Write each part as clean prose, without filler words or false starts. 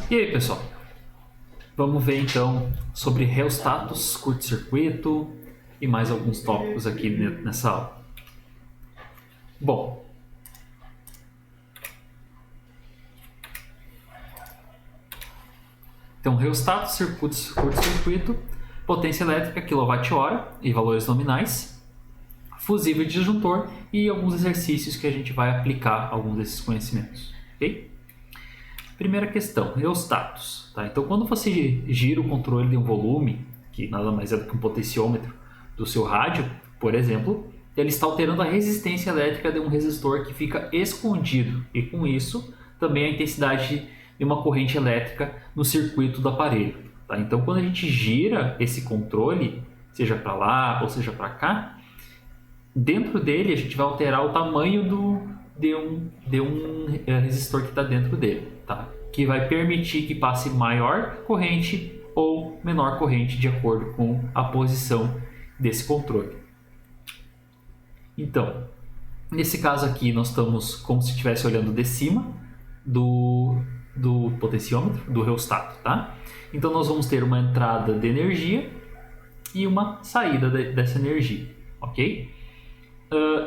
E aí, pessoal? Vamos ver então sobre reostatos, curto-circuito e mais alguns tópicos aqui nessa aula. Bom, então reostato, curto-circuito, potência elétrica, kWh e valores nominais, fusível e disjuntor e alguns exercícios que a gente vai aplicar alguns desses conhecimentos, ok? Primeira questão, reostatos. Tá? Então, quando você gira o controle de um volume, que nada mais é do que um potenciômetro do seu rádio, por exemplo, ele está alterando a resistência elétrica de um resistor que fica escondido e, com isso, também a intensidade de uma corrente elétrica no circuito do aparelho. Tá? Então, quando a gente gira esse controle, seja para lá ou seja para cá, dentro dele a gente vai alterar o tamanho de um resistor que está dentro dele, tá? Que vai permitir que passe maior corrente ou menor corrente de acordo com a posição desse controle. Então, nesse caso aqui nós estamos como se estivesse olhando de cima do potenciômetro, do reostato, tá? Então nós vamos ter uma entrada de energia e uma saída dessa energia, ok?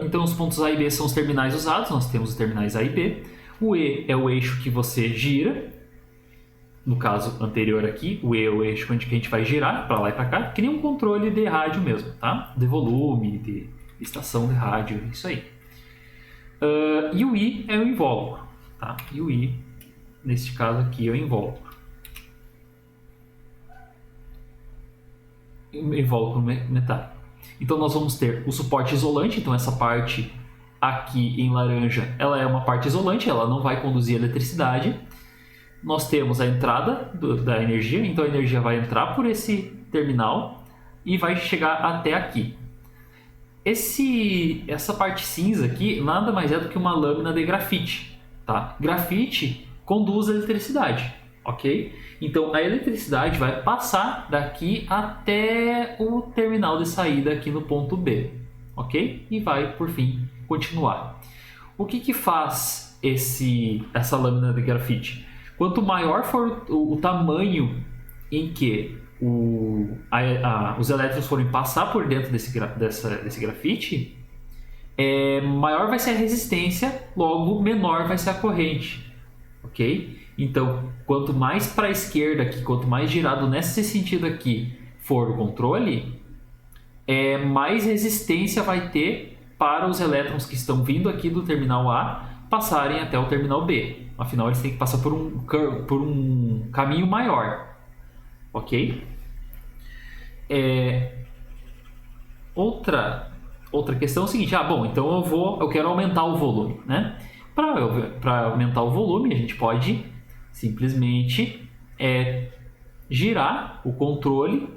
Então os pontos A e B são os terminais usados, nós temos os terminais A e B. O E é o eixo que você gira, no caso anterior aqui, o E é o eixo onde a gente vai girar para lá e para cá, que nem um controle de rádio mesmo, tá? De volume, de estação de rádio, isso aí. E o I é o invólucro, tá? E o I, neste caso aqui, é o invólucro. Invólucro metálico. Então nós vamos ter o suporte isolante, então essa parte aqui em laranja, ela é uma parte isolante, ela não vai conduzir eletricidade. Nós temos a entrada da energia, então a energia vai entrar por esse terminal e vai chegar até aqui. Essa parte cinza aqui nada mais é do que uma lâmina de grafite, tá? Grafite conduz eletricidade, ok? Então a eletricidade vai passar daqui até o terminal de saída aqui no ponto B, ok? E vai, por fim, continuar. O que faz essa lâmina de grafite? Quanto maior for o tamanho em que os elétrons forem passar por dentro desse grafite, maior vai ser a resistência, logo menor vai ser a corrente, ok? Então, quanto mais para a esquerda aqui, quanto mais girado nesse sentido aqui for o controle, mais resistência vai ter para os elétrons que estão vindo aqui do terminal A passarem até o terminal B. Afinal, eles têm que passar por um caminho maior, ok? Outra questão é o seguinte, então eu quero aumentar o volume, né? Para aumentar o volume, a gente pode simplesmente girar o controle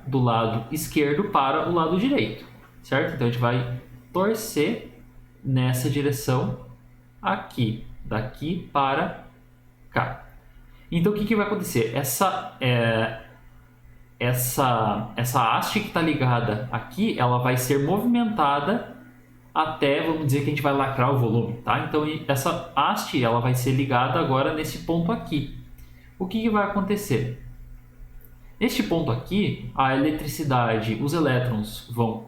do lado esquerdo para o lado direito, certo? Então a gente vai torcer nessa direção aqui, daqui para cá. Então o que vai acontecer? Essa haste que está ligada aqui, ela vai ser movimentada até, vamos dizer que a gente vai lacrar o volume, tá? Então essa haste ela vai ser ligada agora nesse ponto aqui. O que vai acontecer? Neste ponto aqui, a eletricidade, os elétrons vão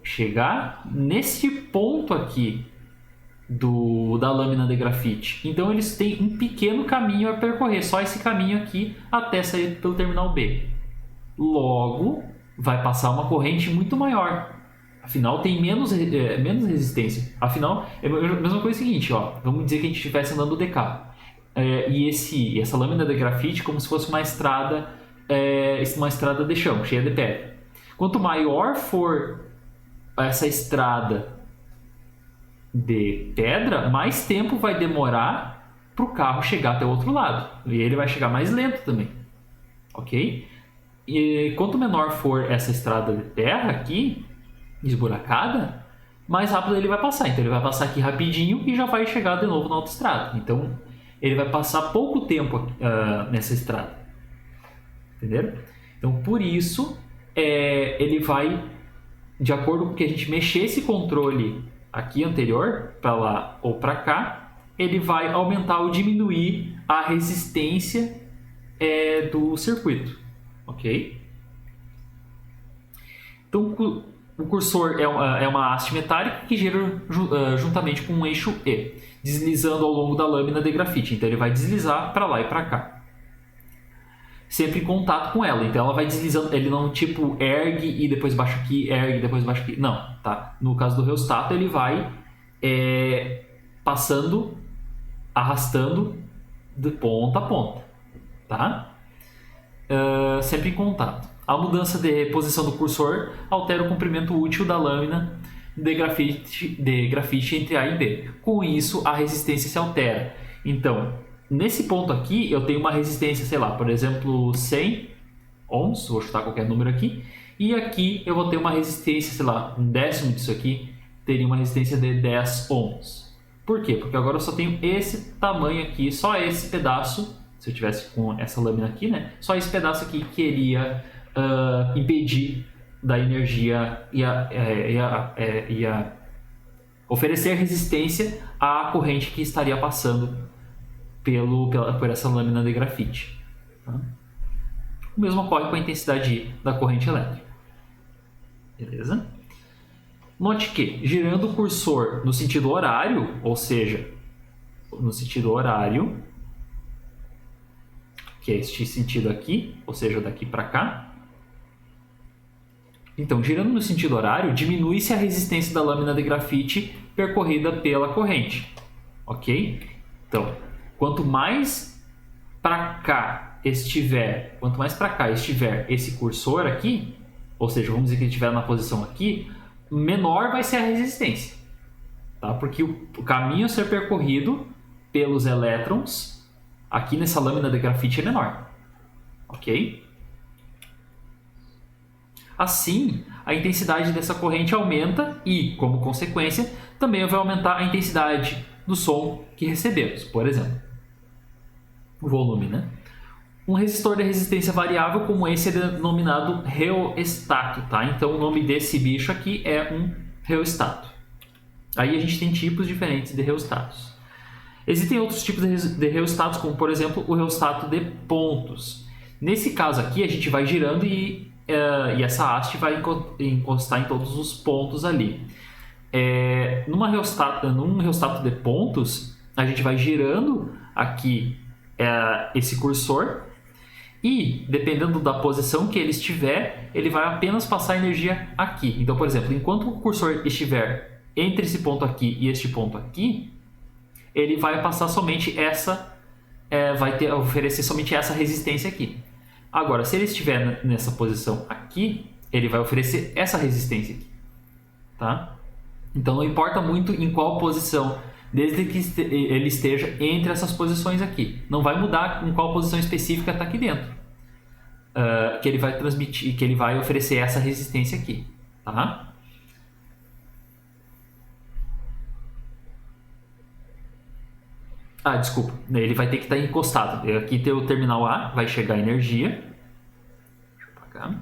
chegar nesse ponto aqui da lâmina de grafite. Então eles têm um pequeno caminho a percorrer, só esse caminho aqui até sair pelo terminal B. Logo, vai passar uma corrente muito maior. Afinal, tem menos resistência. Afinal, é a mesma coisa seguinte, ó. Vamos dizer que a gente estivesse andando de carro. E essa lâmina de grafite como se fosse uma estrada de chão, cheia de pedra. Quanto maior for essa estrada de pedra, mais tempo vai demorar para o carro chegar até o outro lado. E ele vai chegar mais lento também, ok? E quanto menor for essa estrada de terra aqui, esburacada, mais rápido ele vai passar. Então ele vai passar aqui rapidinho e já vai chegar de novo na autoestrada. Então ele vai passar pouco tempo nessa estrada, entenderam? Então por isso ele vai, de acordo com que a gente mexer esse controle aqui anterior para lá ou para cá, ele vai aumentar ou diminuir a resistência do circuito, ok? Então, o cursor é uma haste metálica que gira juntamente com um eixo E, deslizando ao longo da lâmina de grafite. Então, ele vai deslizar para lá e para cá, sempre em contato com ela. Então, ela vai deslizando, ele não tipo ergue e depois baixa aqui, ergue e depois baixa aqui. Não, tá? No caso do rheostato, ele vai passando, arrastando de ponta a ponta, tá? Sempre em contato. A mudança de posição do cursor altera o comprimento útil da lâmina de grafite entre A e B. Com isso, a resistência se altera. Então, nesse ponto aqui, eu tenho uma resistência, sei lá, por exemplo, 100 ohms, vou chutar qualquer número aqui, e aqui eu vou ter uma resistência, sei lá, um décimo disso aqui, teria uma resistência de 10 ohms. Por quê? Porque agora eu só tenho esse tamanho aqui, só esse pedaço, se eu tivesse com essa lâmina aqui, né? Só esse pedaço aqui que iria impedir da energia, ia oferecer resistência à corrente que estaria passando por essa lâmina de grafite. Tá? O mesmo ocorre com a intensidade da corrente elétrica. Beleza? Note que, girando o cursor no sentido horário, ou seja, no sentido horário, que é este sentido aqui, ou seja, daqui para cá. Então, girando no sentido horário, diminui-se a resistência da lâmina de grafite percorrida pela corrente. Ok? Então, quanto mais para cá estiver esse cursor aqui, ou seja, vamos dizer que ele estiver na posição aqui, menor vai ser a resistência, tá? Porque o caminho a ser percorrido pelos elétrons aqui nessa lâmina de grafite é menor, ok? Assim, a intensidade dessa corrente aumenta e, como consequência, também vai aumentar a intensidade do som que recebemos, por exemplo, o volume, né? Um resistor de resistência variável como esse é denominado rheostato, tá? Então, o nome desse bicho aqui é um rheostato. Aí a gente tem tipos diferentes de rheostatos. Existem outros tipos de rheostatos, como, por exemplo, o rheostato de pontos. Nesse caso aqui, a gente vai girando e essa haste vai encostar em todos os pontos ali. Num rheostato de pontos, a gente vai girando aqui esse cursor e, dependendo da posição que ele estiver, ele vai apenas passar energia aqui. Então, por exemplo, enquanto o cursor estiver entre esse ponto aqui e este ponto aqui, ele vai passar somente oferecer somente essa resistência aqui. Agora, se ele estiver nessa posição aqui, ele vai oferecer essa resistência aqui, tá? Então, não importa muito em qual posição, desde que ele esteja entre essas posições aqui. Não vai mudar em qual posição específica está aqui dentro, que ele vai transmitir, que ele vai oferecer essa resistência aqui, tá? Desculpa, ele vai ter que estar encostado. Aqui tem o terminal A, vai chegar energia. Deixa eu apagar.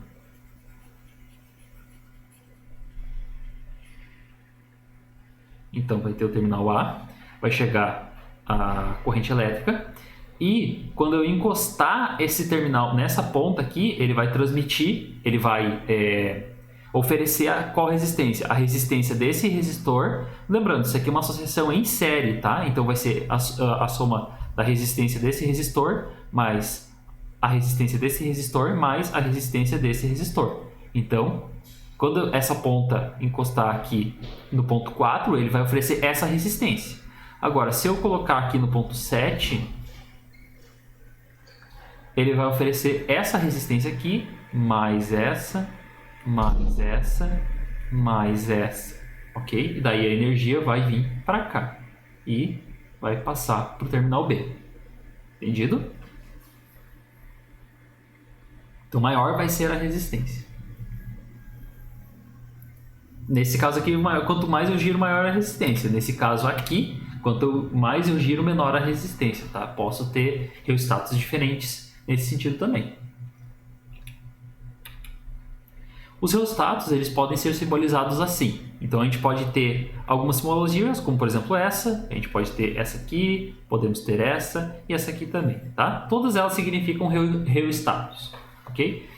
Então vai ter o terminal A, vai chegar a corrente elétrica e quando eu encostar esse terminal nessa ponta aqui, ele vai transmitir, ele vai oferecer qual resistência? A resistência desse resistor. Lembrando, isso aqui é uma associação em série, tá? Então vai ser a soma da resistência desse resistor mais a resistência desse resistor mais a resistência desse resistor. Então, quando essa ponta encostar aqui no ponto 4, ele vai oferecer essa resistência. Agora, se eu colocar aqui no ponto 7, ele vai oferecer essa resistência aqui, mais essa, mais essa, mais essa, ok? E daí a energia vai vir para cá e vai passar para o terminal B. Entendido? Então, maior vai ser a resistência. Nesse caso aqui, quanto mais eu giro, maior a resistência. Nesse caso aqui, quanto mais eu giro, menor a resistência, tá? Posso ter rheostatos diferentes nesse sentido também. Os reostatos, eles podem ser simbolizados assim. Então a gente pode ter algumas simbologias, como por exemplo essa, a gente pode ter essa aqui, podemos ter essa e essa aqui também, tá? Todas elas significam reostatos, ok?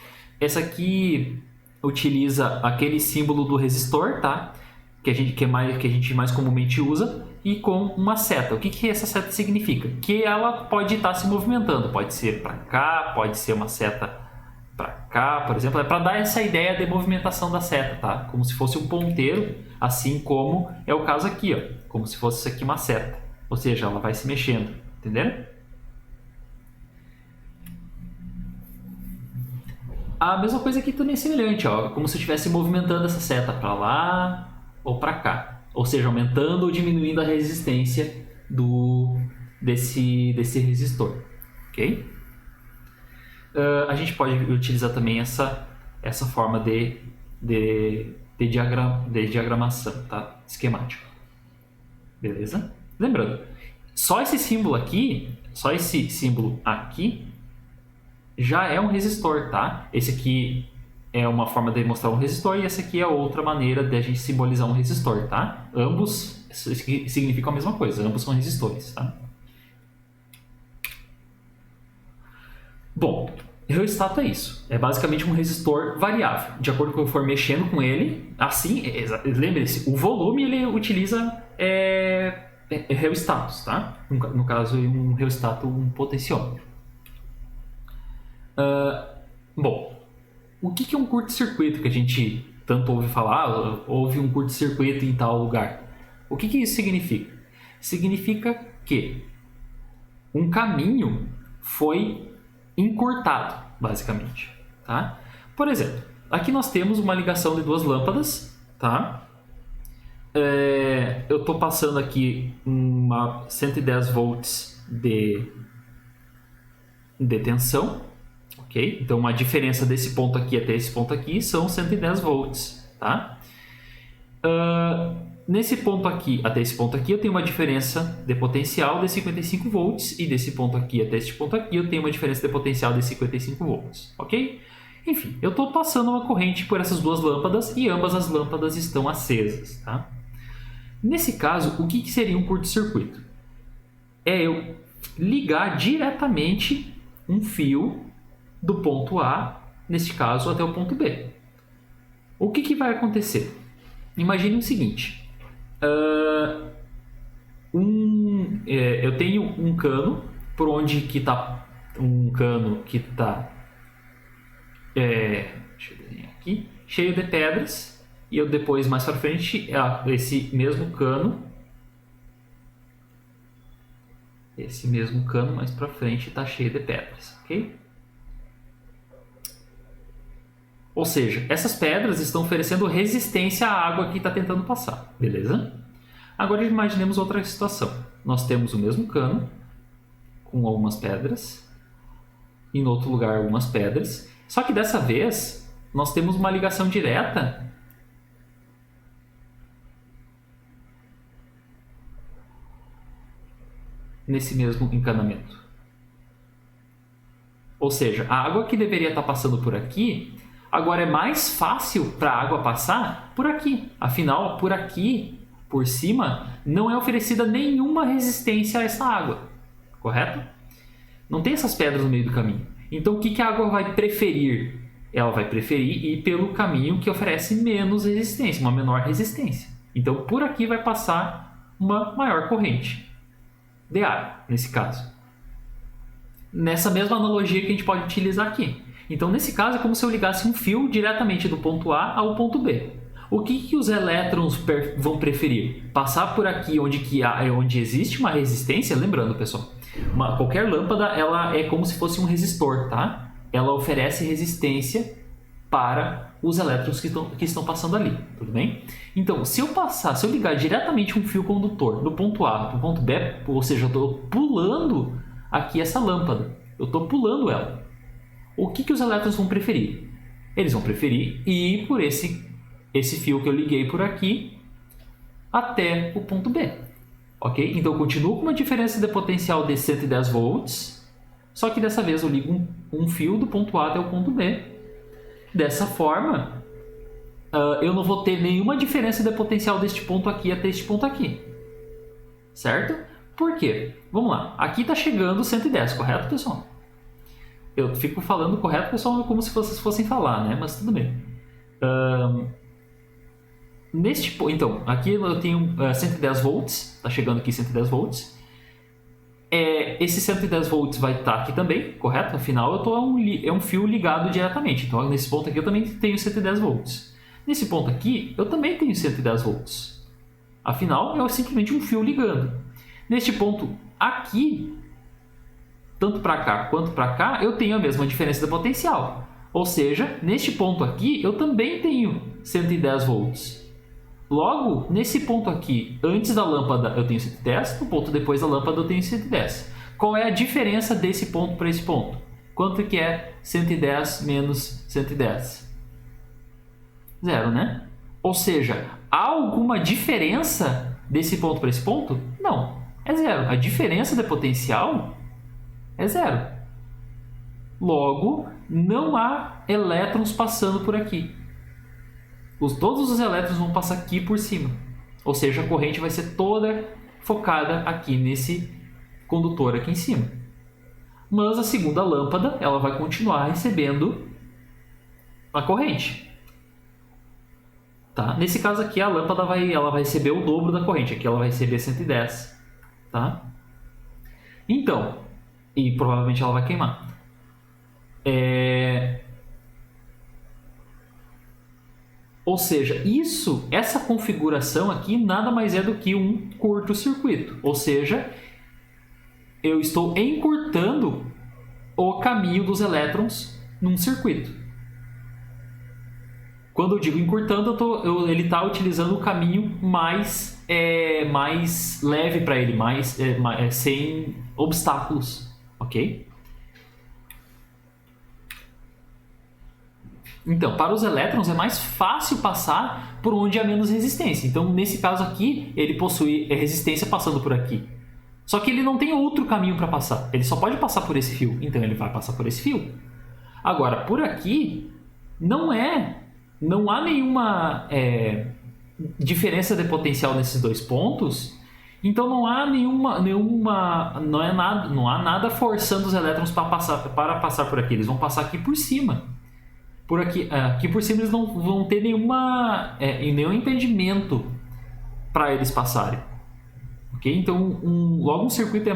Essa aqui utiliza aquele símbolo do resistor, tá? Que a gente mais comumente usa, e com uma seta. O que essa seta significa? Que ela pode estar se movimentando, pode ser para cá, pode ser uma seta para cá, por exemplo, é para dar essa ideia de movimentação da seta, tá? Como se fosse um ponteiro, assim como é o caso aqui, ó, como se fosse isso aqui uma seta, ou seja, ela vai se mexendo, entenderam? A mesma coisa aqui também é semelhante, ó, como se eu estivesse movimentando essa seta para lá ou para cá, ou seja, aumentando ou diminuindo a resistência desse resistor, ok? A gente pode utilizar também essa forma de diagramação, tá? Esquemático, beleza? Lembrando, só esse símbolo aqui já é um resistor, tá? Esse aqui é uma forma de mostrar um resistor e essa aqui é outra maneira de a gente simbolizar um resistor, tá? Ambos significam a mesma coisa, ambos são resistores, tá? Bom, reostato é isso. É basicamente um resistor variável. De acordo com o que eu for mexendo com ele, assim, lembre-se, o volume ele utiliza reostatos, tá? No caso, um reostato, um potenciômetro. Bom, o que é um curto-circuito que a gente tanto ouve falar? Houve um curto-circuito em tal lugar. O que isso significa? Significa que um caminho foi encurtado, basicamente, tá? Por exemplo, aqui nós temos uma ligação de duas lâmpadas, tá? Eu estou passando aqui uma 110 volts de tensão, ok? Então a diferença desse ponto aqui até esse ponto aqui são 110 volts, tá? Nesse ponto aqui até esse ponto aqui eu tenho uma diferença de potencial de 55 volts e desse ponto aqui até este ponto aqui eu tenho uma diferença de potencial de 55 volts, ok? Enfim, eu estou passando uma corrente por essas duas lâmpadas e ambas as lâmpadas estão acesas, tá? Nesse caso, o que seria um curto-circuito? É eu ligar diretamente um fio do ponto A, neste caso, até o ponto B. O que vai acontecer? Imagine o seguinte. Eu tenho um cano por onde que está deixa eu desenhar aqui, cheio de pedras, e eu depois mais para frente esse mesmo cano mais para frente está cheio de pedras, ok? Ou seja, essas pedras estão oferecendo resistência à água que está tentando passar, beleza? Agora imaginemos outra situação. Nós temos o mesmo cano com algumas pedras e no outro lugar algumas pedras, só que dessa vez nós temos uma ligação direta nesse mesmo encanamento. Ou seja, a água que deveria estar passando por aqui, agora é mais fácil para a água passar por aqui. Afinal, por aqui, por cima, não é oferecida nenhuma resistência a essa água, correto? Não tem essas pedras no meio do caminho. Então, o que a água vai preferir? Ela vai preferir ir pelo caminho que oferece menos resistência, uma menor resistência. Então, por aqui vai passar uma maior corrente de água, nesse caso. Nessa mesma analogia que a gente pode utilizar aqui. Então, nesse caso, é como se eu ligasse um fio diretamente do ponto A ao ponto B. O que os elétrons vão preferir? Passar por aqui onde existe uma resistência? Lembrando, pessoal, qualquer lâmpada ela é como se fosse um resistor, tá? Ela oferece resistência para os elétrons que estão passando ali, tudo bem? Então, se eu ligar diretamente um fio condutor do ponto A para o ponto B, ou seja, eu estou pulando aqui essa lâmpada, eu estou pulando ela. O que os elétrons vão preferir? Eles vão preferir ir por esse fio que eu liguei por aqui até o ponto B, ok? Então eu continuo com uma diferença de potencial de 110 volts, só que dessa vez eu ligo um fio do ponto A até o ponto B. Dessa forma, eu não vou ter nenhuma diferença de potencial deste ponto aqui até este ponto aqui. Certo? Por quê? Vamos lá. Aqui está chegando 110, correto, pessoal? Eu fico falando correto, pessoal, como se vocês fossem falar, né? Mas tudo bem. Então, aqui eu tenho 110 volts. Está chegando aqui 110 volts. Esse 110 volts vai estar aqui também, correto? Afinal, é um fio ligado diretamente. Então, nesse ponto aqui eu também tenho 110 volts. Nesse ponto aqui, eu também tenho 110 volts. Afinal, é simplesmente um fio ligando. Neste ponto aqui, tanto para cá quanto para cá, eu tenho a mesma diferença de potencial. Ou seja, neste ponto aqui, eu também tenho 110 volts. Logo, nesse ponto aqui, antes da lâmpada eu tenho 110, no ponto depois da lâmpada eu tenho 110. Qual é a diferença desse ponto para esse ponto? Quanto que é 110 menos 110? Zero, né? Ou seja, há alguma diferença desse ponto para esse ponto? Não, é zero. A diferença de potencial é zero. Logo, não há elétrons passando por aqui. Todos os elétrons vão passar aqui por cima. Ou seja, a corrente vai ser toda focada aqui nesse condutor aqui em cima. Mas a segunda lâmpada, ela vai continuar recebendo a corrente. Tá? Nesse caso aqui, a lâmpada ela vai receber o dobro da corrente. Aqui ela vai receber 110. Tá? Então, e provavelmente ela vai queimar. Ou seja, essa configuração aqui nada mais é do que um curto-circuito. Ou seja, eu estou encurtando o caminho dos elétrons num circuito. Quando eu digo encurtando, ele está utilizando o caminho mais leve para ele, sem obstáculos, ok? Então, para os elétrons é mais fácil passar por onde há menos resistência. Então, nesse caso aqui, ele possui resistência passando por aqui. Só que ele não tem outro caminho para passar. Ele só pode passar por esse fio. Então, ele vai passar por esse fio. Agora, por aqui, não há nenhuma diferença de potencial nesses dois pontos. Então, não há nada forçando os elétrons para passar por aqui. Eles vão passar aqui por cima. Aqui por cima eles não vão ter nenhum impedimento para eles passarem. Okay? Então, logo um circuito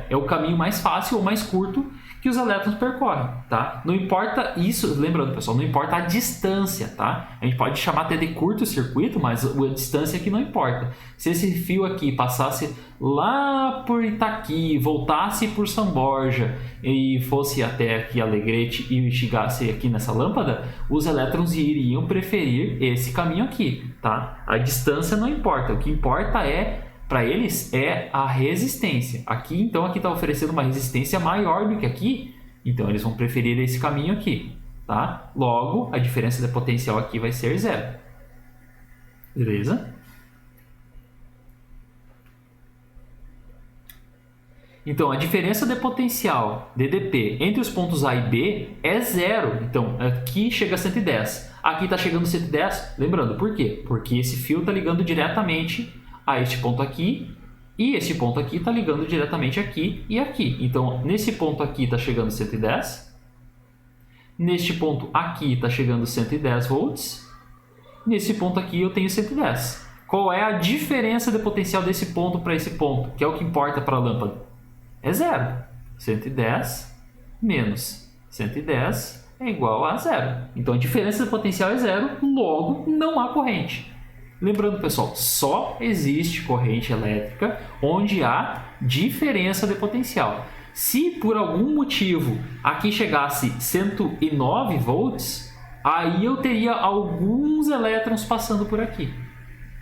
é o caminho mais fácil ou mais curto que os elétrons percorrem. Tá? Não importa isso, lembrando pessoal, não importa a distância. Tá? A gente pode chamar até de curto-circuito, mas a distância aqui não importa. Se esse fio aqui passasse lá por Itaqui, voltasse por São Borja e fosse até aqui Alegrete e chegasse aqui nessa lâmpada, os elétrons iriam preferir esse caminho aqui. Tá? A distância não importa, o que importa para eles é a resistência. Aqui está oferecendo uma resistência maior do que aqui, então eles vão preferir esse caminho aqui. Tá? Logo, a diferença de potencial aqui vai ser zero. Beleza? Então, a diferença de potencial DDP entre os pontos A e B é zero. Então, aqui chega a 110. Aqui está chegando 110. Lembrando, por quê? Porque esse fio está ligando diretamente a este ponto aqui. E este ponto aqui está ligando diretamente aqui e aqui. Então, nesse ponto aqui está chegando 110. Neste ponto aqui está chegando 110 volts. Nesse ponto aqui eu tenho 110. Qual é a diferença de potencial desse ponto para esse ponto? Que é o que importa para a lâmpada. É zero. 110 menos 110 é igual a zero. Então a diferença de potencial é zero, logo não há corrente. Lembrando, pessoal, só existe corrente elétrica onde há diferença de potencial. Se por algum motivo aqui chegasse 109 volts, aí eu teria alguns elétrons passando por aqui.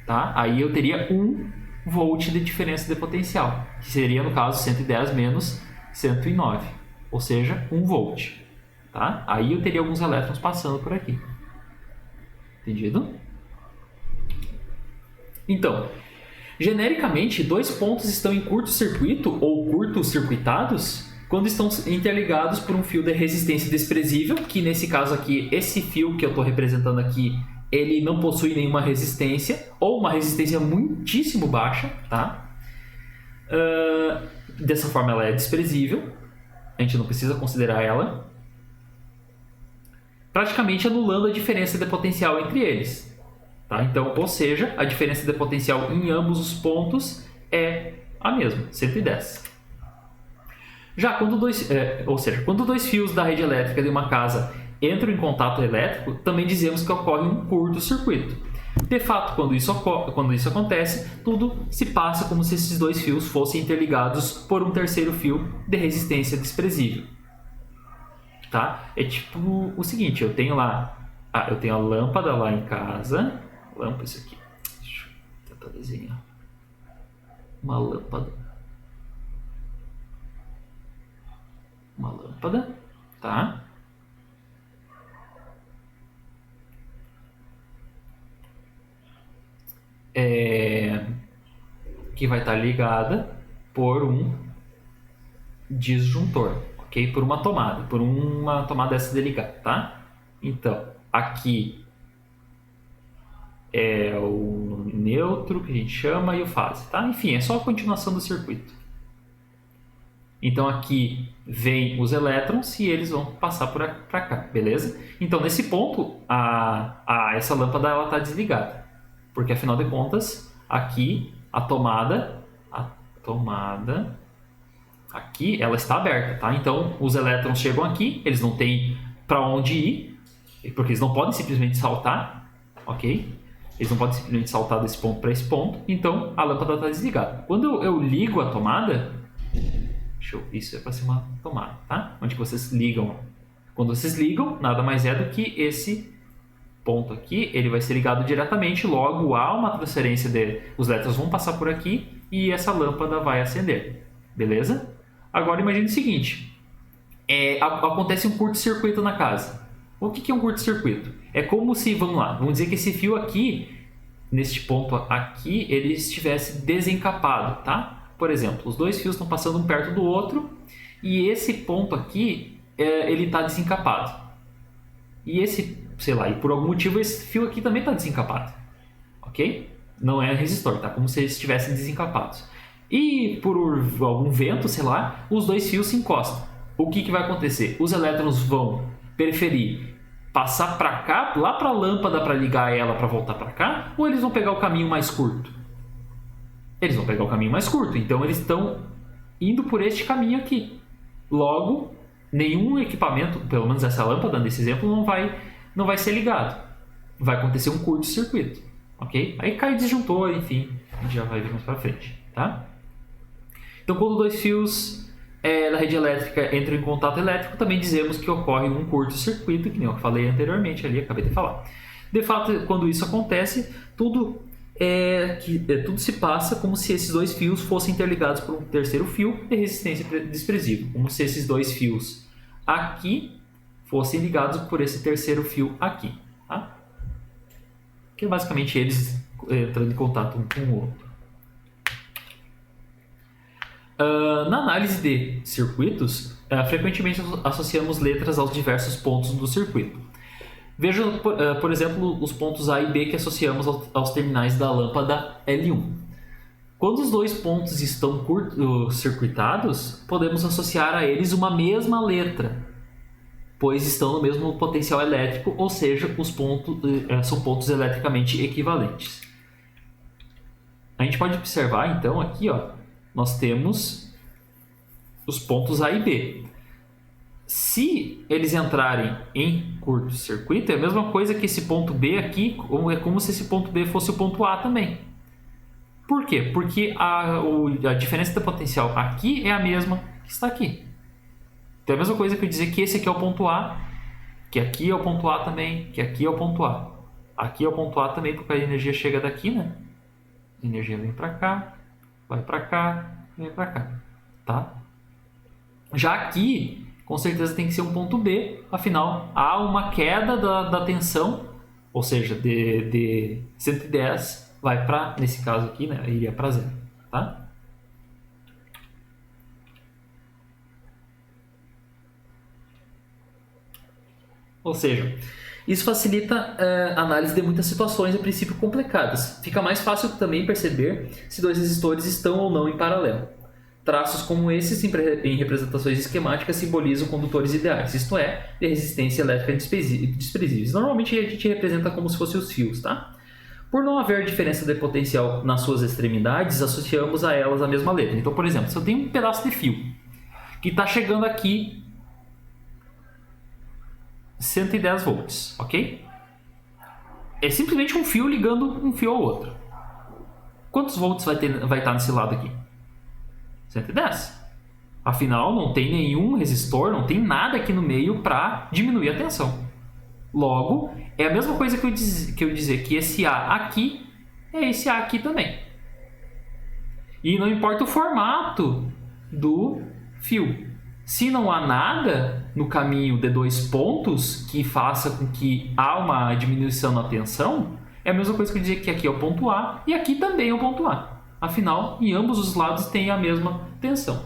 Tá? Aí eu teria 1 volt de diferença de potencial, que seria, no caso, 110 menos 109, ou seja, 1 volt. Tá? Aí eu teria alguns elétrons passando por aqui. Entendido? Então, genericamente, dois pontos estão em curto-circuito ou curto-circuitados quando estão interligados por um fio de resistência desprezível, que nesse caso aqui, esse fio que eu estou representando aqui ele não possui nenhuma resistência, ou uma resistência muitíssimo baixa, tá? Dessa forma ela é desprezível, a gente não precisa considerar ela, praticamente anulando a diferença de potencial entre eles. Tá? Então, ou seja, a diferença de potencial em ambos os pontos é a mesma, 110. Já quando quando dois fios da rede elétrica de uma casa entram em contato elétrico, também dizemos que ocorre um curto-circuito. De fato, quando isso acontece, tudo se passa como se esses dois fios fossem interligados por um terceiro fio de resistência desprezível. Tá? É tipo o seguinte, eu tenho a lâmpada lá em casa. Lâmpada, isso aqui. Deixa eu tentar desenhar. Uma lâmpada. Tá? Que vai estar ligada por um disjuntor, ok? Por uma tomada dessa de ligar, tá? Então, aqui é o neutro, que a gente chama, e o fase, tá? Enfim, é só a continuação do circuito. Então, aqui vem os elétrons e eles vão passar para cá, beleza? Então, nesse ponto, essa lâmpada está desligada. Porque, afinal de contas, aqui a tomada aqui, ela está aberta, tá? Então, os elétrons chegam aqui, eles não têm para onde ir, porque eles não podem simplesmente saltar, ok? Eles não podem simplesmente saltar desse ponto para esse ponto, então a lâmpada está desligada. Quando eu ligo a tomada, isso é para ser uma tomada, tá? Onde vocês ligam. Quando vocês ligam, nada mais é do que esse ponto aqui, ele vai ser ligado diretamente, logo há uma transferência os elétrons vão passar por aqui e essa lâmpada vai acender, beleza? Agora imagine o seguinte, acontece um curto-circuito na casa. O que é um curto-circuito? É como se, vamos dizer que esse fio aqui, neste ponto aqui, ele estivesse desencapado, tá? Por exemplo, os dois fios estão passando um perto do outro e esse ponto aqui, ele está desencapado. E e por algum motivo esse fio aqui também está desencapado, ok? Não é resistor, tá? Como se eles estivessem desencapados. E por algum vento, os dois fios se encostam. O que vai acontecer? Os elétrons vão preferir passar para cá, lá para a lâmpada para ligar ela para voltar para cá, ou eles vão pegar o caminho mais curto? Eles vão pegar o caminho mais curto, então eles estão indo por este caminho aqui. Logo, nenhum equipamento, pelo menos essa lâmpada nesse exemplo, não vai ser ligado. Vai acontecer um curto-circuito, ok? Aí cai disjuntor, enfim, a gente já vai ver mais para frente, tá? Então, quando dois fios da rede elétrica entram em contato elétrico, também dizemos que ocorre um curto-circuito, que nem eu falei anteriormente ali, acabei de falar. De fato, quando isso acontece, tudo se passa como se esses dois fios fossem interligados por um terceiro fio de resistência desprezível, como se esses dois fios aqui fossem ligados por esse terceiro fio aqui, tá? Que é basicamente eles entrando em contato um com o outro. Na análise de circuitos, frequentemente associamos letras aos diversos pontos do circuito. Veja, por exemplo, os pontos A e B que associamos aos terminais da lâmpada L1. Quando os dois pontos estão curto-circuitados, podemos associar a eles uma mesma letra, pois estão no mesmo potencial elétrico, ou seja, os pontos são pontos eletricamente equivalentes. A gente pode observar, então, aqui, nós temos os pontos A e B. Se eles entrarem em curto-circuito, é a mesma coisa que esse ponto B aqui, é como se esse ponto B fosse o ponto A também. Por quê? Porque a diferença de potencial aqui é a mesma que está aqui. Então é a mesma coisa que eu dizer que esse aqui é o ponto A, que aqui é o ponto A também, que aqui é o ponto A. Aqui é o ponto A também, porque a energia chega daqui, né? A energia vem para cá, vai para cá, vem para cá, tá? Já aqui, com certeza tem que ser um ponto B, afinal há uma queda da tensão, ou seja, de 110 vai para, nesse caso aqui, né, iria para zero, tá? Ou seja, Isso facilita a análise de muitas situações, a princípio, complicadas. Fica mais fácil também perceber se dois resistores estão ou não em paralelo. Traços como esses, em representações esquemáticas, simbolizam condutores ideais, isto é, de resistência elétrica desprezíveis. Normalmente a gente representa como se fossem os fios, tá? Por não haver diferença de potencial nas suas extremidades, associamos a elas a mesma letra. Então, por exemplo, se eu tenho um pedaço de fio que está chegando aqui 110 volts, ok? É simplesmente um fio ligando um fio ao outro. Quantos volts vai estar nesse lado aqui? 110. Afinal, não tem nenhum resistor, não tem nada aqui no meio para diminuir a tensão. Logo, é a mesma coisa que eu dizer que esse A aqui é esse A aqui também. E não importa o formato do fio. Se não há nada no caminho de dois pontos que faça com que há uma diminuição na tensão, é a mesma coisa que eu dizer que aqui é o ponto A e aqui também é o ponto A. Afinal, em ambos os lados tem a mesma tensão.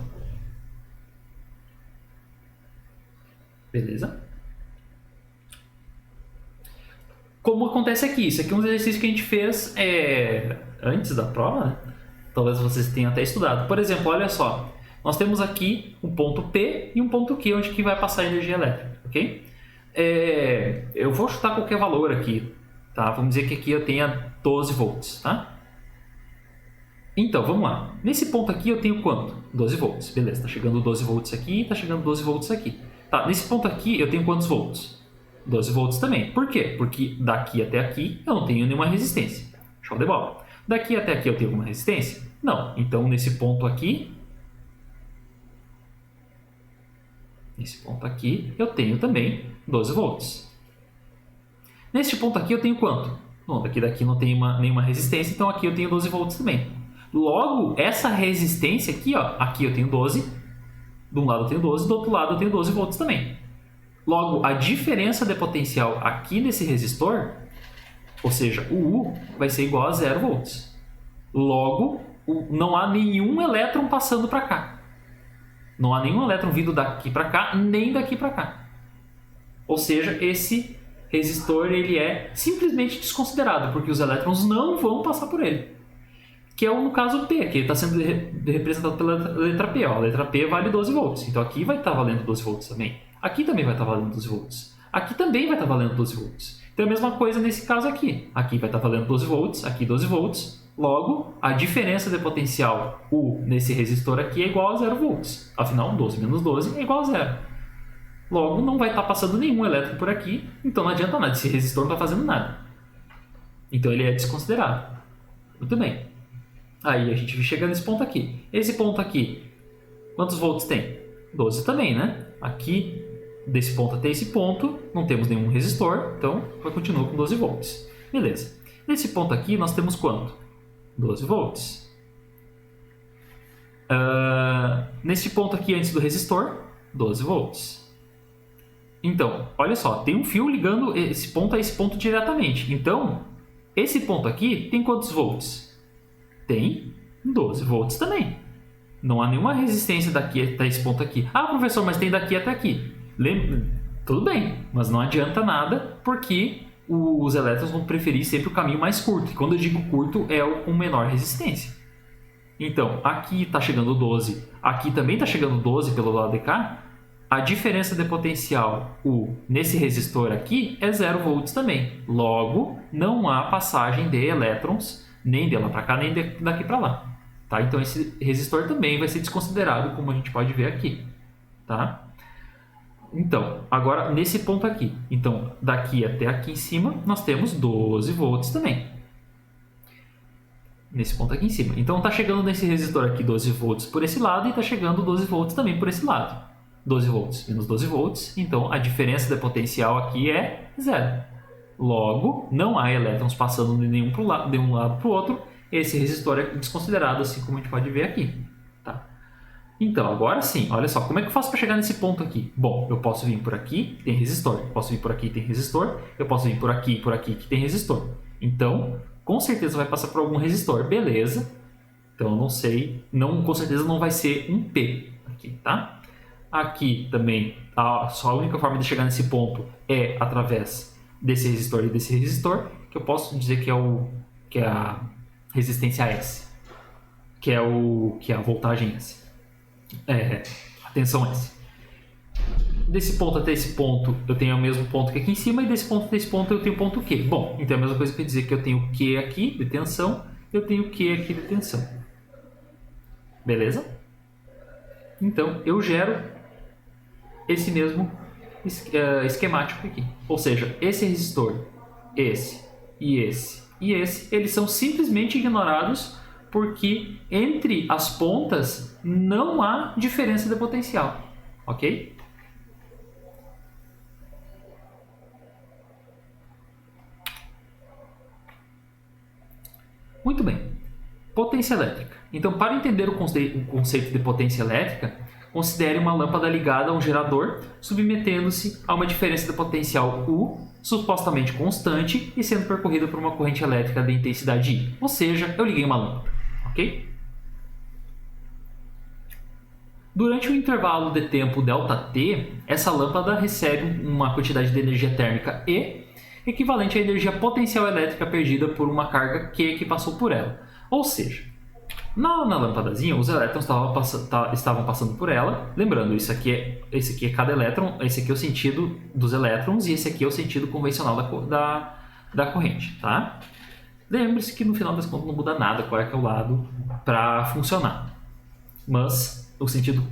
Beleza? Como acontece aqui? Isso aqui é um exercício que a gente fez antes da prova, né? Talvez vocês tenham até estudado. Por exemplo, olha só. Nós temos aqui um ponto P e um ponto Q, onde que vai passar a energia elétrica, ok? Eu vou chutar qualquer valor aqui, tá? Vamos dizer que aqui eu tenha 12 volts, tá? Então, vamos lá. Nesse ponto aqui eu tenho quanto? 12 volts. Beleza, está chegando 12 volts aqui, está chegando 12 volts aqui. Tá, nesse ponto aqui eu tenho quantos volts? 12 volts também. Por quê? Porque daqui até aqui eu não tenho nenhuma resistência. Show de bola. Daqui até aqui eu tenho alguma resistência? Não. Então, nesse ponto aqui eu tenho também 12 volts. Neste ponto aqui eu tenho quanto? Bom, daqui não tem nenhuma resistência, então aqui eu tenho 12 volts também. Logo, essa resistência aqui, ó, aqui eu tenho 12, de um lado eu tenho 12, do outro lado eu tenho 12 volts também. Logo, a diferença de potencial aqui nesse resistor, ou seja, o U, vai ser igual a 0 volts. Logo, não há nenhum elétron passando para cá. Não há nenhum elétron vindo daqui para cá, nem daqui para cá. Ou seja, esse resistor ele é simplesmente desconsiderado, porque os elétrons não vão passar por ele. Que é no caso P, que está sendo representado pela letra P. Ó. A letra P vale 12 volts, então aqui vai estar valendo 12 volts também. Aqui também vai estar valendo 12 volts. Aqui também vai estar valendo 12 volts. Então é a mesma coisa nesse caso aqui. Aqui vai estar valendo 12 volts, aqui 12 volts. Logo, a diferença de potencial U nesse resistor aqui é igual a 0 volts. Afinal, 12 menos 12 é igual a 0. Logo, não vai estar passando nenhum elétron por aqui, então não adianta nada. Esse resistor não está fazendo nada. Então ele é desconsiderado. Muito bem. Aí a gente chega nesse ponto aqui. Esse ponto aqui, quantos volts tem? 12 também, né? Aqui, desse ponto até esse ponto, não temos nenhum resistor, então vai continuar com 12 volts. Beleza. Nesse ponto aqui, nós temos quanto? 12 volts. Nesse ponto aqui, antes do resistor, 12 volts. Então, olha só, tem um fio ligando esse ponto a esse ponto diretamente. Então, esse ponto aqui tem quantos volts? Tem 12 volts também. Não há nenhuma resistência daqui até esse ponto aqui. Ah, professor, mas tem daqui até aqui. Tudo bem, mas não adianta nada porque os elétrons vão preferir sempre o caminho mais curto. E quando eu digo curto, é o com menor resistência. Então, aqui está chegando 12, aqui também está chegando 12 pelo lado de cá. A diferença de potencial U nesse resistor aqui é 0 volts também. Logo, não há passagem de elétrons nem de lá para cá, nem daqui para lá. Tá? Então, esse resistor também vai ser desconsiderado, como a gente pode ver aqui. Tá? Então, agora nesse ponto aqui. Então, daqui até aqui em cima, nós temos 12 volts também. Nesse ponto aqui em cima. Então, está chegando nesse resistor aqui 12 volts por esse lado e está chegando 12 volts também por esse lado. 12 volts menos 12 volts. Então, a diferença de potencial aqui é 0. Logo, não há elétrons passando de um lado para o outro. Esse resistor é desconsiderado, assim como a gente pode ver aqui. Tá? Então, agora sim, olha só, como é que eu faço para chegar nesse ponto aqui? Bom, eu posso vir por aqui, tem resistor. Eu posso vir por aqui, tem resistor. Eu posso vir por aqui, que tem resistor. Então, com certeza vai passar por algum resistor, beleza. Então, eu não sei, com certeza não vai ser um P aqui, tá? Aqui também, só a única forma de chegar nesse ponto é através desse resistor e desse resistor, que eu posso dizer que é a resistência S, que é a voltagem S, a tensão S. Desse ponto até esse ponto eu tenho o mesmo ponto que aqui em cima, e desse ponto até esse ponto eu tenho ponto Q. Bom, então é a mesma coisa que eu dizer que eu tenho Q aqui de tensão, eu tenho Q aqui de tensão. Beleza? Então eu gero esse mesmo esquemático aqui. Ou seja, esse resistor, esse, eles são simplesmente ignorados porque entre as pontas não há diferença de potencial. Ok? Muito bem. Potência elétrica. Então, para entender o conceito de potência elétrica, considere uma lâmpada ligada a um gerador, submetendo-se a uma diferença de potencial U, supostamente constante, e sendo percorrida por uma corrente elétrica de intensidade I. Ou seja, eu liguei uma lâmpada. Ok? Durante o intervalo de tempo ΔT, essa lâmpada recebe uma quantidade de energia térmica E, equivalente à energia potencial elétrica perdida por uma carga Q que passou por ela. Ou seja, na lâmpadazinha, os elétrons estavam passando por ela. Lembrando, esse aqui é cada elétron, esse aqui é o sentido dos elétrons e esse aqui é o sentido convencional da corrente. Tá? Lembre-se que no final das contas não muda nada qual é que é o lado para funcionar. Mas o sentido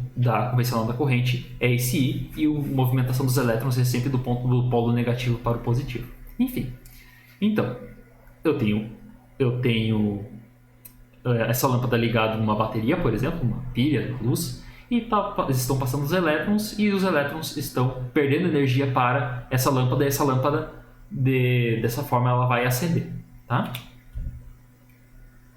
convencional da corrente é esse I, e a movimentação dos elétrons é sempre do polo negativo para o positivo. Enfim, então, eu tenho essa lâmpada ligada numa bateria, por exemplo, uma pilha de luz, e estão passando os elétrons, e os elétrons estão perdendo energia para essa lâmpada, e essa lâmpada, dessa forma, ela vai acender. Tá?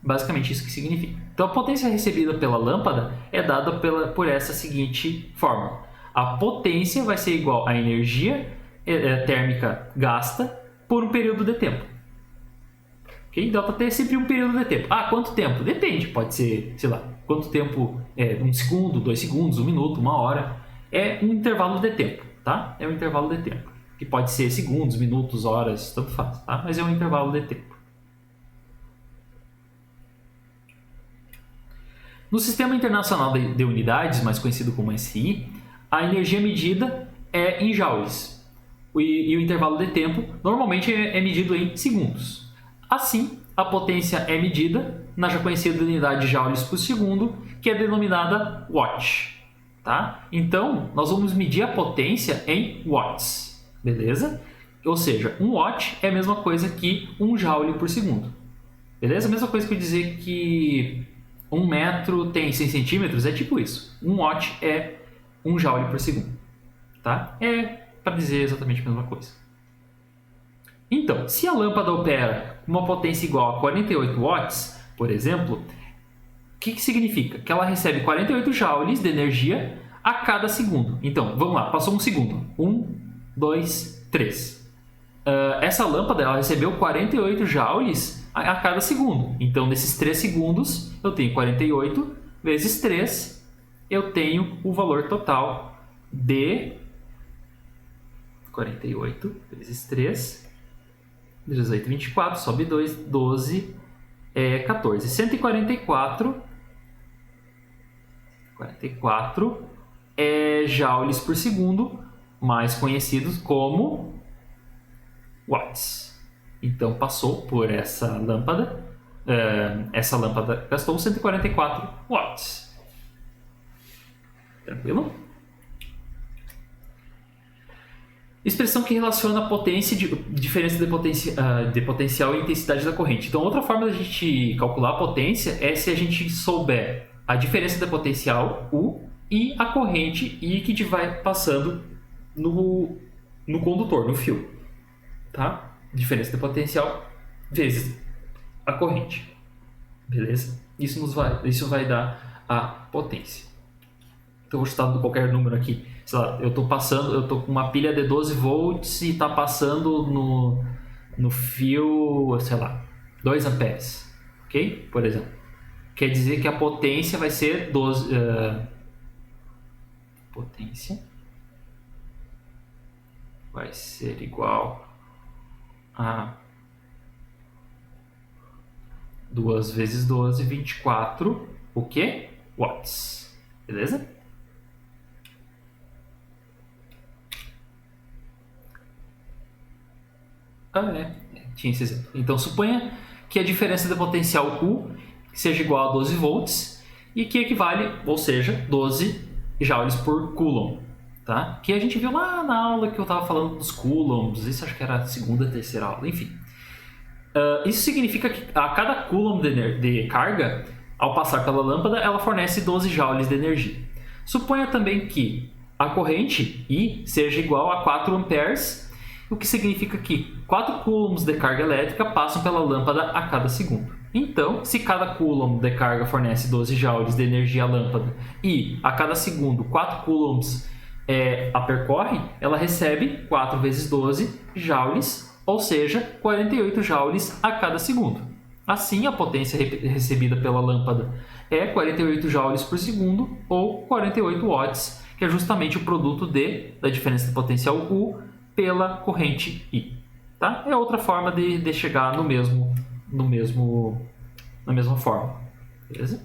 Basicamente isso que significa. Então a potência recebida pela lâmpada é dada por essa seguinte fórmula. A potência vai ser igual à energia térmica gasta por um período de tempo. Ok? ΔT é sempre um período de tempo. Ah, quanto tempo? Depende. Pode ser, sei lá, quanto tempo, 1 segundo, 2 segundos, 1 minuto, 1 hora. É um intervalo de tempo, tá? É um intervalo de tempo. Que pode ser segundos, minutos, horas, tanto faz, tá? Mas é um intervalo de tempo. No Sistema Internacional de Unidades, mais conhecido como SI, a energia medida é em joules, e o intervalo de tempo normalmente é medido em segundos. Assim, a potência é medida na já conhecida unidade de joules por segundo, que é denominada watt. Tá? Então, nós vamos medir a potência em watts, beleza? Ou seja, 1 watt é a mesma coisa que 1 joule por segundo. Beleza? A mesma coisa que eu dizer que 1 metro tem 100 centímetros, é tipo isso. 1 watt é 1 joule por segundo. Tá? É para dizer exatamente a mesma coisa. Então, se a lâmpada opera com uma potência igual a 48 watts, por exemplo, o que significa? Que ela recebe 48 joules de energia a cada segundo. Então, vamos lá, passou 1 segundo. 1, 2, 3. Essa lâmpada ela recebeu 48 joules a cada segundo. Então, nesses 3 segundos, eu tenho 48 vezes 3, eu tenho o valor total de 48 vezes 3, 18, 24, sobe 2, 12, 14. 144 joules por segundo, mais conhecidos como watts. Então passou por essa lâmpada gastou 144 watts. Tranquilo? Expressão que relaciona a potência diferença de potencial e intensidade da corrente. Então, outra forma da gente calcular a potência é se a gente souber a diferença da potencial U e a corrente I que vai passando no condutor, no fio. Tá? Diferença de potencial vezes a corrente. Beleza? Isso vai dar a potência. Então, eu vou chutar qualquer número aqui. Sei lá, eu tô com uma pilha de 12 volts e está passando no fio, sei lá, 2 amperes. Ok? Por exemplo. Quer dizer que a potência vai ser 12... potência vai ser igual 2 vezes 12, 24, o quê? Watts. Beleza? Tinha esse exemplo. Então, suponha que a diferença de potencial U seja igual a 12 volts e que equivale, ou seja, 12 joules por coulomb. Tá? Que a gente viu lá na aula que eu estava falando dos coulombs, isso acho que era a segunda, terceira aula, enfim. Isso significa que a cada coulomb de carga, ao passar pela lâmpada, ela fornece 12 joules de energia. Suponha também que a corrente I seja igual a 4 amperes, o que significa que 4 coulombs de carga elétrica passam pela lâmpada a cada segundo. Então, se cada coulomb de carga fornece 12 joules de energia à lâmpada e a cada segundo 4 coulombs a percorre, ela recebe 4 vezes 12 joules, ou seja, 48 joules a cada segundo. Assim, a potência recebida pela lâmpada é 48 joules por segundo, ou 48 watts, que é justamente o produto da diferença de potencial U pela corrente I. Tá? É outra forma de chegar na mesma forma. Beleza?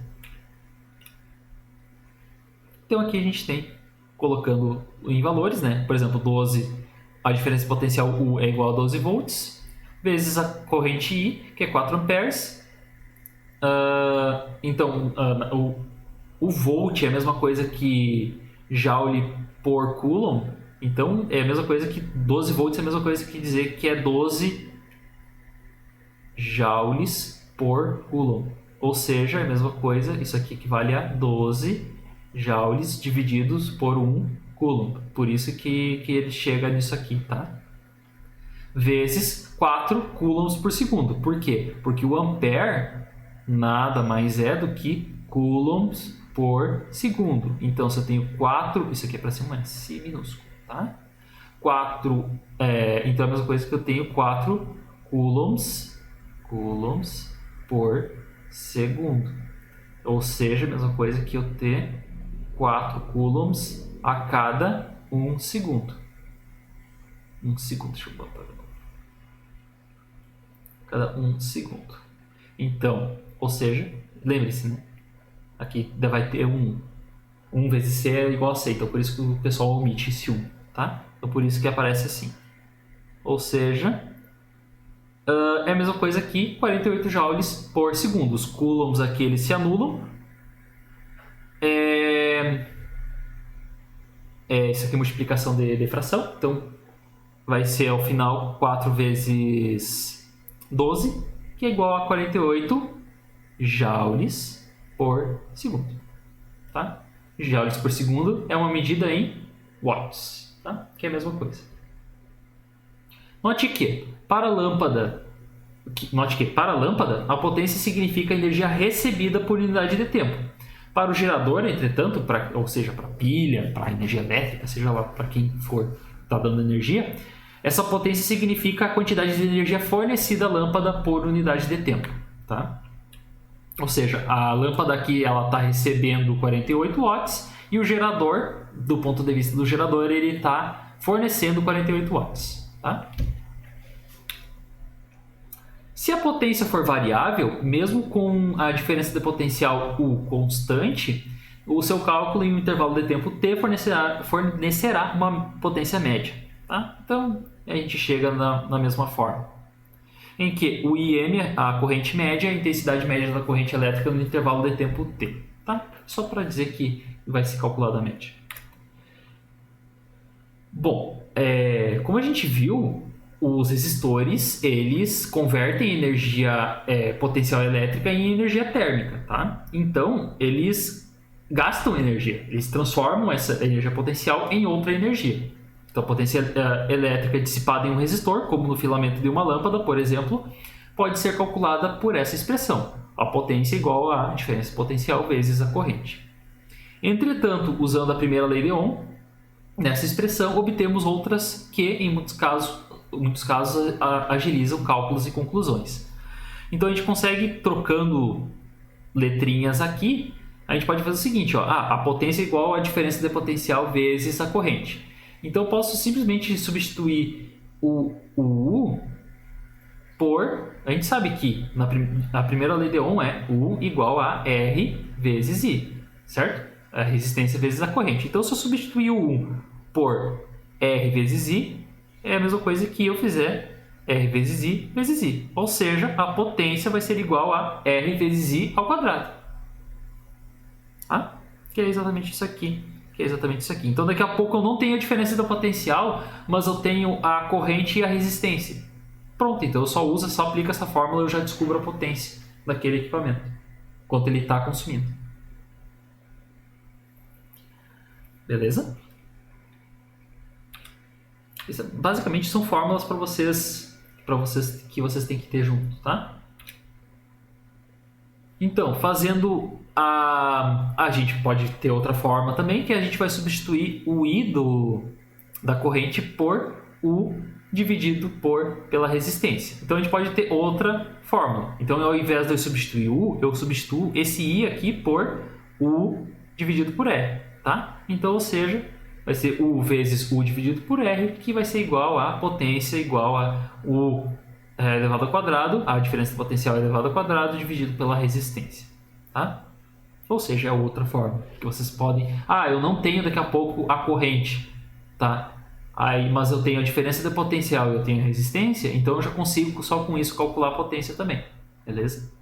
Então aqui a gente tem, colocando em valores, né? Por exemplo, 12, a diferença de potencial U é igual a 12 volts, vezes a corrente I, que é 4 amperes. Então, o volt é a mesma coisa que joule por coulomb. Então, é a mesma coisa que 12 volts é a mesma coisa que dizer que é 12 joules por coulomb. Ou seja, é a mesma coisa, isso aqui equivale a 12 joules divididos por 1 coulomb. Por isso que ele chega nisso aqui, tá? Vezes 4 coulombs por segundo. Por quê? Porque o ampere nada mais é do que coulombs por segundo. Então, se eu tenho 4... Isso aqui é para ser um S minúsculo, tá? 4... então, é a mesma coisa que eu tenho 4 coulombs por segundo. Ou seja, a mesma coisa que eu ter 4 coulombs a cada 1 segundo. 1 segundo, deixa eu botar de novo. Cada 1 segundo. Então, ou seja, lembre-se, né? Aqui vai ter 1 vezes C é igual a C, então por isso que o pessoal omite esse 1, tá? Então por isso que aparece assim. Ou seja, é a mesma coisa aqui, 48 joules por segundo. Os coulombs aqui eles se anulam. Isso aqui é multiplicação de fração, então vai ser ao final 4 vezes 12, que é igual a 48 joules por segundo. Tá? Joules por segundo é uma medida em watts, tá? Que é a mesma coisa. Note que para a lâmpada, a potência significa a energia recebida por unidade de tempo. Para o gerador, entretanto, ou seja, para pilha, para energia elétrica, seja lá para quem for está dando energia, essa potência significa a quantidade de energia fornecida à lâmpada por unidade de tempo. Tá? Ou seja, a lâmpada aqui está recebendo 48 watts e o gerador, do ponto de vista do gerador, ele está fornecendo 48 watts. Tá? Se a potência for variável, mesmo com a diferença de potencial U constante, o seu cálculo em um intervalo de tempo T fornecerá uma potência média. Tá? Então, a gente chega na mesma forma. Em que o IM, a corrente média, é a intensidade média da corrente elétrica no intervalo de tempo T. Tá? Só para dizer que vai ser calculada a média. Bom, como a gente viu, os resistores, eles convertem energia potencial elétrica em energia térmica, tá? Então, eles gastam energia, eles transformam essa energia potencial em outra energia. Então, a potência elétrica dissipada em um resistor, como no filamento de uma lâmpada, por exemplo, pode ser calculada por essa expressão. A potência é igual à diferença potencial vezes a corrente. Entretanto, usando a primeira lei de Ohm, nessa expressão obtemos outras que, em muitos casos, agilizam cálculos e conclusões. Então a gente consegue, trocando letrinhas aqui, a gente pode fazer o seguinte, a potência é igual à diferença de potencial vezes a corrente. Então eu posso simplesmente substituir o U por... A gente sabe que a primeira lei de Ohm é U igual a R vezes I, certo? A resistência vezes a corrente. Então, se eu substituir o U por R vezes I, é a mesma coisa que eu fizer R vezes I vezes I. Ou seja, a potência vai ser igual a R vezes I ao quadrado. Tá? Que é exatamente isso aqui. Então, daqui a pouco eu não tenho a diferença da potencial, mas eu tenho a corrente e a resistência. Pronto, então eu só aplico essa fórmula e eu já descubro a potência daquele equipamento, quanto ele está consumindo. Beleza? Basicamente são fórmulas para vocês que vocês têm que ter junto, tá? Então, fazendo a gente pode ter outra forma também, que a gente vai substituir o I da corrente por U dividido pela resistência. Então, a gente pode ter outra fórmula. Então, ao invés de eu substituir U, eu substituo esse I aqui por U dividido por R, tá? Então, ou seja, vai ser U vezes U dividido por R, que vai ser igual a potência igual a U elevado ao quadrado, a diferença do potencial elevado ao quadrado dividido pela resistência, tá? Ou seja, é outra forma que vocês podem... eu não tenho daqui a pouco a corrente, tá? Mas eu tenho a diferença de potencial e eu tenho a resistência, então eu já consigo só com isso calcular a potência também, beleza?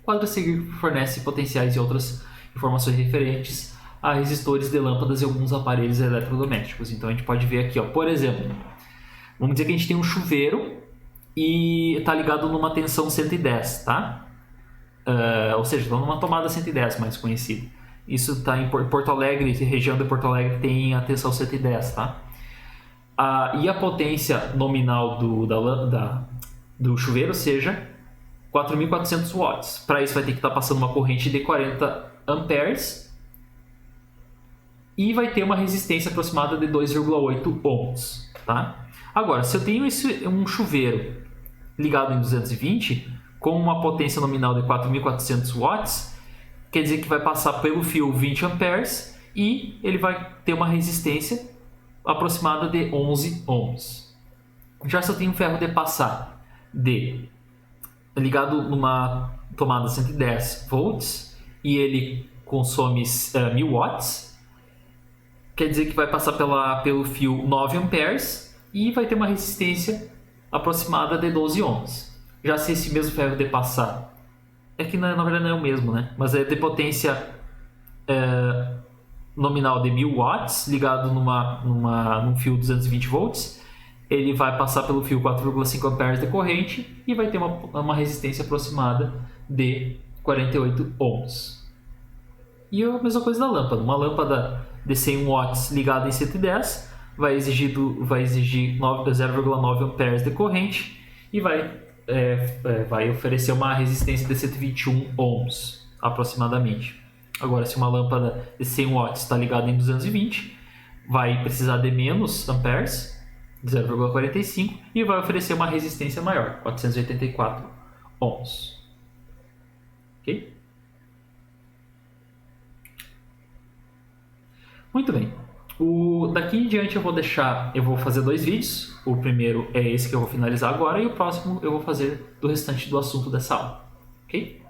O quadro a seguir fornece potenciais e outras informações referentes a resistores de lâmpadas e alguns aparelhos eletrodomésticos. Então a gente pode ver aqui, ó, por exemplo, vamos dizer que a gente tem um chuveiro e está ligado numa tensão 110, tá? Ou seja, numa tomada 110 mais conhecida. Isso está em Porto Alegre, região de Porto Alegre tem a tensão 110, tá? E a potência nominal do chuveiro seja 4.400 watts. Para isso vai ter que estar passando uma corrente de 40 amperes e vai ter uma resistência aproximada de 2,8 ohms, tá? Agora, se eu tenho um chuveiro ligado em 220 com uma potência nominal de 4.400 watts, quer dizer que vai passar pelo fio 20 amperes e ele vai ter uma resistência aproximada de 11 ohms. Já se eu tenho um ferro de passar ligado numa tomada 110 volts e ele consome 1.000 watts, quer dizer que vai passar pelo fio 9 amperes e vai ter uma resistência aproximada de 12 ohms. Já se esse mesmo ferro de passar, é que na verdade não é o mesmo, né? Mas é de potência nominal de 1.000 watts ligado num fio 220 volts, ele vai passar pelo fio 4,5 amperes de corrente e vai ter uma resistência aproximada de 48 ohms. E a mesma coisa da lâmpada. Uma lâmpada de 100 watts ligada em 110 vai exigir 0,9 amperes de corrente e vai oferecer uma resistência de 121 ohms aproximadamente. Agora, se uma lâmpada de 100 watts está ligada em 220, vai precisar de menos amperes, 0,45, e vai oferecer uma resistência maior, 484 ohms. Ok? Muito bem. Daqui em diante eu vou fazer 2 vídeos. O primeiro é esse que eu vou finalizar agora e o próximo eu vou fazer do restante do assunto dessa aula. Ok?